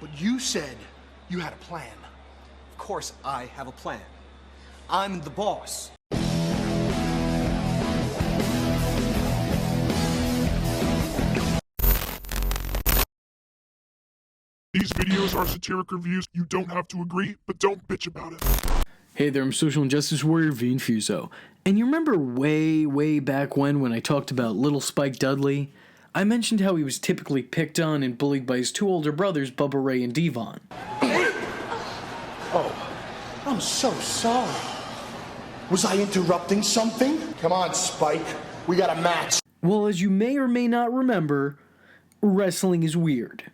But you said you had a plan. Of course I have a plan. I'm the boss. These videos are satiric reviews. You don't have to agree, but don't bitch about it. Hey there, I'm social injustice warrior Vee Infuso. And you remember way back when I talked about little Spike Dudley? I mentioned how he was typically picked on and bullied by his two older brothers, Bubba Ray and Devon. Oh, I'm so sorry. Was I interrupting something? Come on, Spike. We got a match. Well, as you may or may not remember, wrestling is weird.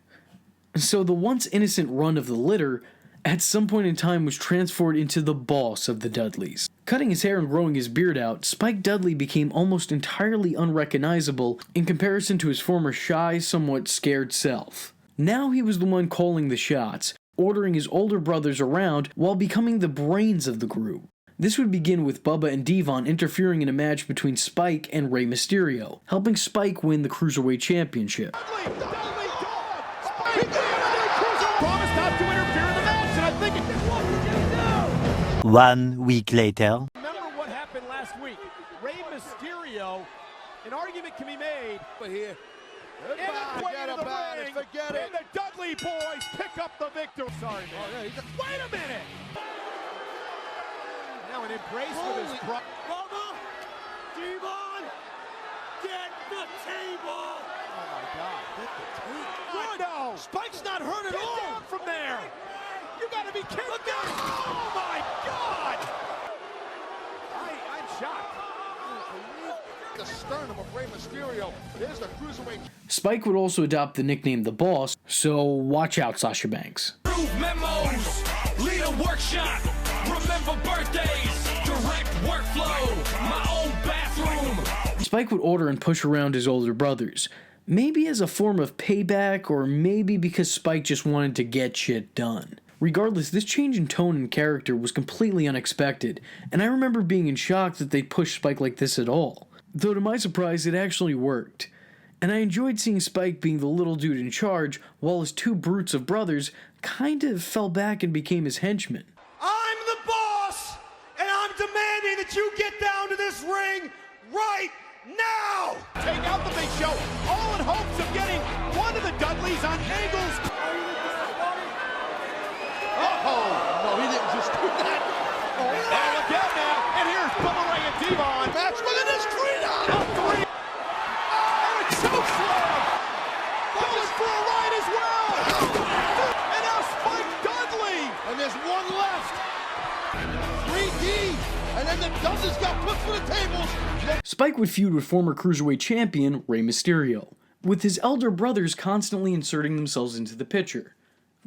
So the once innocent run of the litter at some point in time was transformed into the boss of the Dudleys. Cutting his hair and growing his beard out, Spike Dudley became almost entirely unrecognizable in comparison to his former shy, somewhat scared self. Now he was the one calling the shots, ordering his older brothers around while becoming the brains of the group. This would begin with Bubba and Devon interfering in a match between Spike and Rey Mysterio, helping Spike win the Cruiserweight Championship. Promised not to interfere in the match, and I think it did. What did you do? 1 week later. Remember what happened last week. Rey Mysterio, an argument can be made. But here, forget about it, forget it. And the Dudley boys pick up the victory. Sorry, man. Wait a minute. Now an embrace with his brother. Bubba, Devon, get the table. Oh my God, get the table. Good. No, Spike's not hurt at all. Get down from there. You gotta be kidding me. Oh my God. I'm shocked. The sternum of Rey Mysterio. There's the Cruiserweight. Spike would also adopt the nickname The Boss, so watch out, Sasha Banks. Prove memos, lead a workshop, remember birthdays, direct workflow, my own bathroom. Spike would order and push around his older brothers, maybe as a form of payback, or maybe because Spike just wanted to get shit done. Regardless, this change in tone and character was completely unexpected, and I remember being in shock that they'd push Spike like this at all. Though to my surprise, it actually worked. And I enjoyed seeing Spike being the little dude in charge, while his two brutes of brothers kind of fell back and became his henchmen. I'm the boss, and I'm demanding that you get down to this ring right now! Take out the Big Show, all in hopes of getting one of the Dudleys on angles. Oh, no, he didn't just do that. Oh, look out now, and here's Bubba Ray and Devon. Match, look at this, 3 down. And a choke slam. Goes for a ride as well. And now Spike Dudley. And there's one left. 3D. And then the Dudleys got put through the tables. Spike would feud with former Cruiserweight champion Rey Mysterio, with his elder brothers constantly inserting themselves into the picture.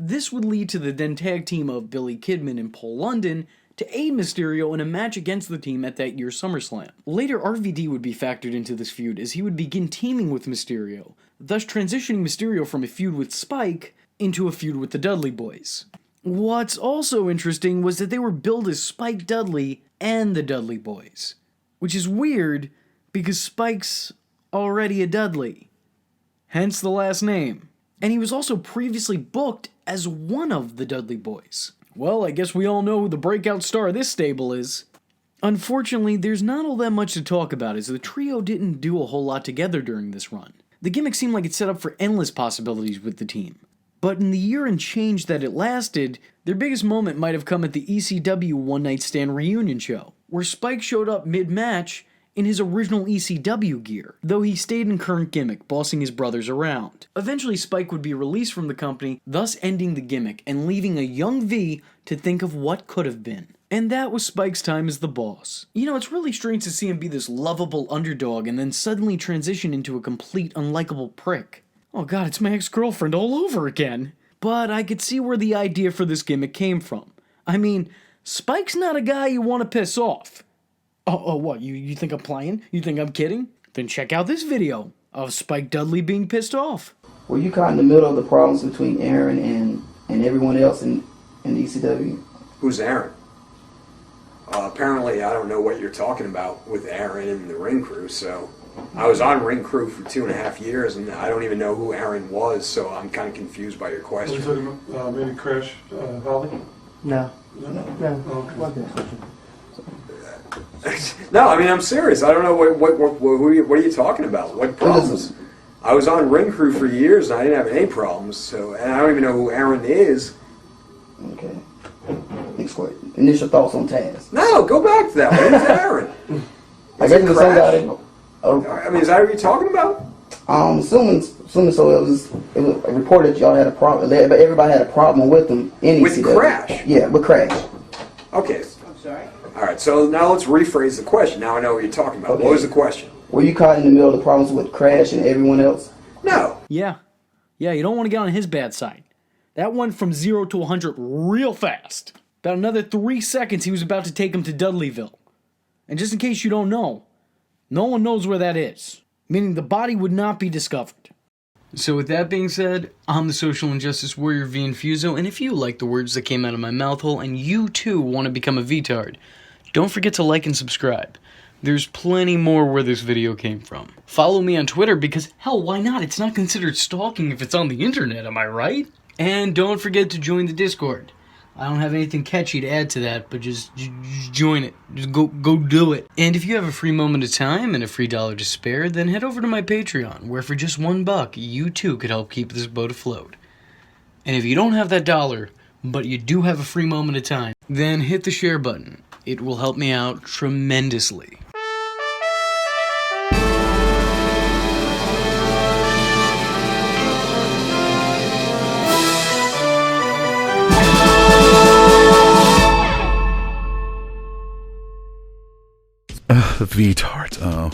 This would lead to the then tag team of Billy Kidman and Paul London to aid Mysterio in a match against the team at that year's SummerSlam. Later, RVD would be factored into this feud as he would begin teaming with Mysterio, thus transitioning Mysterio from a feud with Spike into a feud with the Dudley Boys. What's also interesting was that they were billed as Spike Dudley and the Dudley Boys, which is weird because Spike's already a Dudley, hence the last name. And he was also previously booked as one of the Dudley Boys. Well, I guess we all know who the breakout star of this stable is. Unfortunately, there's not all that much to talk about as the trio didn't do a whole lot together during this run. The gimmick seemed like it set up for endless possibilities with the team. But in the year and change that it lasted, their biggest moment might have come at the ECW One Night Stand reunion show, where Spike showed up mid-match in his original ECW gear, though he stayed in current gimmick, bossing his brothers around. Eventually, Spike would be released from the company, thus ending the gimmick and leaving a young V to think of what could have been. And that was Spike's time as the boss. You know, it's really strange to see him be this lovable underdog and then suddenly transition into a complete unlikable prick. Oh god, it's my ex-girlfriend all over again. But I could see where the idea for this gimmick came from. I mean, Spike's not a guy you want to piss off. Oh, what, you think I'm playing? You think I'm kidding? Then check out this video of Spike Dudley being pissed off. Were you caught in the middle of the problems between Aaron and everyone else in ECW? Who's Aaron? Apparently, I don't know what you're talking about with Aaron and the ring crew, so I was on ring crew for 2.5 years, and I don't even know who Aaron was, so I'm kind of confused by your Are you question. talking about maybe Crash Holly? No. No, I mean, I'm serious. I don't know what are you talking about? What problems? I was on ring crew for years, and I didn't have any problems. So, and I don't even know who Aaron is. Okay. Next question. Initial thoughts on Taz. No, go back to that one. Who's Aaron? I guess there's somebody. I mean, is that what you're talking about? Assuming so. It was reported y'all had a problem. But everybody had a problem with him. With Crash? Yeah, with Crash. Okay. I'm sorry. All right. So now let's rephrase the question. Now I know what you're talking about. Okay. What was the question? Were you caught in the middle of the problems with Crash and everyone else? No. Yeah, you don't want to get on his bad side. That went from 0 to 100 real fast. About another 3 seconds, he was about to take him to Dudleyville. And just in case you don't know, no one knows where that is, meaning the body would not be discovered. So with that being said, I'm the social injustice warrior Vee Infuso, and if you like the words that came out of my mouth hole and you too want to become a V-tard, don't forget to like and subscribe. There's plenty more where this video came from. Follow me on Twitter because, hell, why not? It's not considered stalking if it's on the internet, am I right? And don't forget to join the Discord. I don't have anything catchy to add to that, but just join it. Just go do it. And if you have a free moment of time and a free $1 to spare, then head over to my Patreon, where for just $1, you too could help keep this boat afloat. And if you don't have that $1, but you do have a free moment of time, then hit the share button. It will help me out tremendously. The V-tards, oh.